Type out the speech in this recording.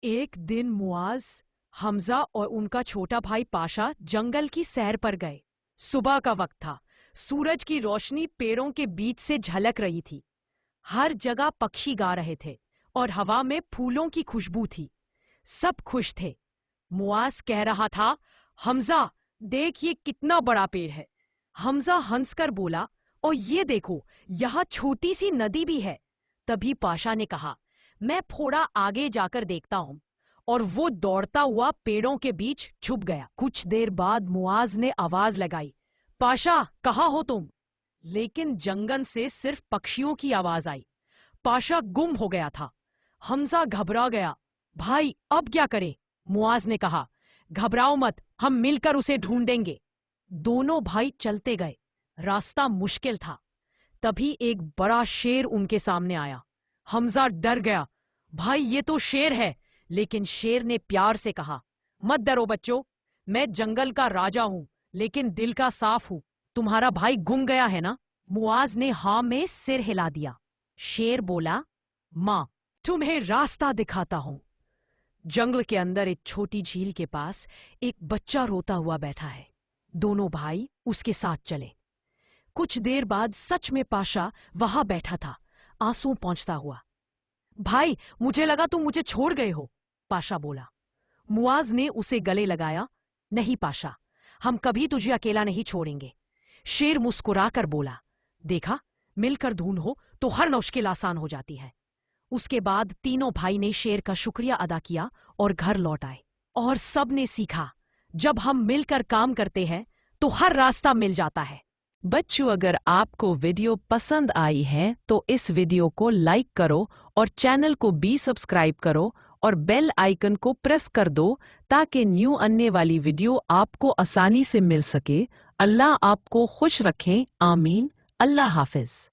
एक दिन मुआज, हमजा और उनका छोटा भाई पाशा जंगल की सैर पर गए। सुबह का वक्त था। सूरज की रोशनी पेड़ों के बीच से झलक रही थी। हर जगह पक्षी गा रहे थे और हवा में फूलों की खुशबू थी। सब खुश थे। मुआज कह रहा था, हमजा, देख ये कितना बड़ा पेड़ है। हमजा हंसकर बोला, और ये देखो, यहाँ छोटी सी नदी भी है। तभी पाशा ने कहा, मैं थोड़ा आगे जाकर देखता हूं। और वो दौड़ता हुआ पेड़ों के बीच छुप गया। कुछ देर बाद मुआज ने आवाज लगाई, पाशा, कहाँ हो तुम? लेकिन जंगल से सिर्फ पक्षियों की आवाज आई। पाशा गुम हो गया था। हमजा घबरा गया। भाई, अब क्या करें? मुआज ने कहा, घबराओ मत, हम मिलकर उसे ढूंढेंगे। दोनों भाई चलते गए। रास्ता मुश्किल था। तभी एक बड़ा शेर उनके सामने आया। हमजा डर गया। भाई, ये तो शेर है। लेकिन शेर ने प्यार से कहा, मत डरो बच्चों, मैं जंगल का राजा हूं, लेकिन दिल का साफ हूं। तुम्हारा भाई गुम गया है ना? मुआज ने हाँ में सिर हिला दिया। शेर बोला, मां, तुम्हें रास्ता दिखाता हूं। जंगल के अंदर एक छोटी झील के पास एक बच्चा रोता हुआ बैठा है। दोनों भाई उसके साथ चले। कुछ देर बाद सच में पाशा वहां बैठा था, आंसू पहुंचता हुआ। भाई, मुझे लगा तुम मुझे छोड़ गए हो, पाशा बोला। मुआज ने उसे गले लगाया। नहीं पाशा, हम कभी तुझे अकेला नहीं छोड़ेंगे। शेर मुस्कुराकर बोला, देखा, मिलकर ढूंढो तो हर मुश्किल आसान हो जाती है। उसके बाद तीनों भाई ने शेर का शुक्रिया अदा किया और घर लौट आए। और सब ने सीखा, जब हम मिलकर काम करते हैं तो हर रास्ता मिल जाता है। बच्चों, अगर आपको वीडियो पसंद आई है तो इस वीडियो को लाइक करो और चैनल को भी सब्सक्राइब करो और बेल आइकन को प्रेस कर दो ताकि न्यू आने वाली वीडियो आपको आसानी से मिल सके। अल्लाह आपको खुश रखें। आमीन। अल्लाह हाफिज।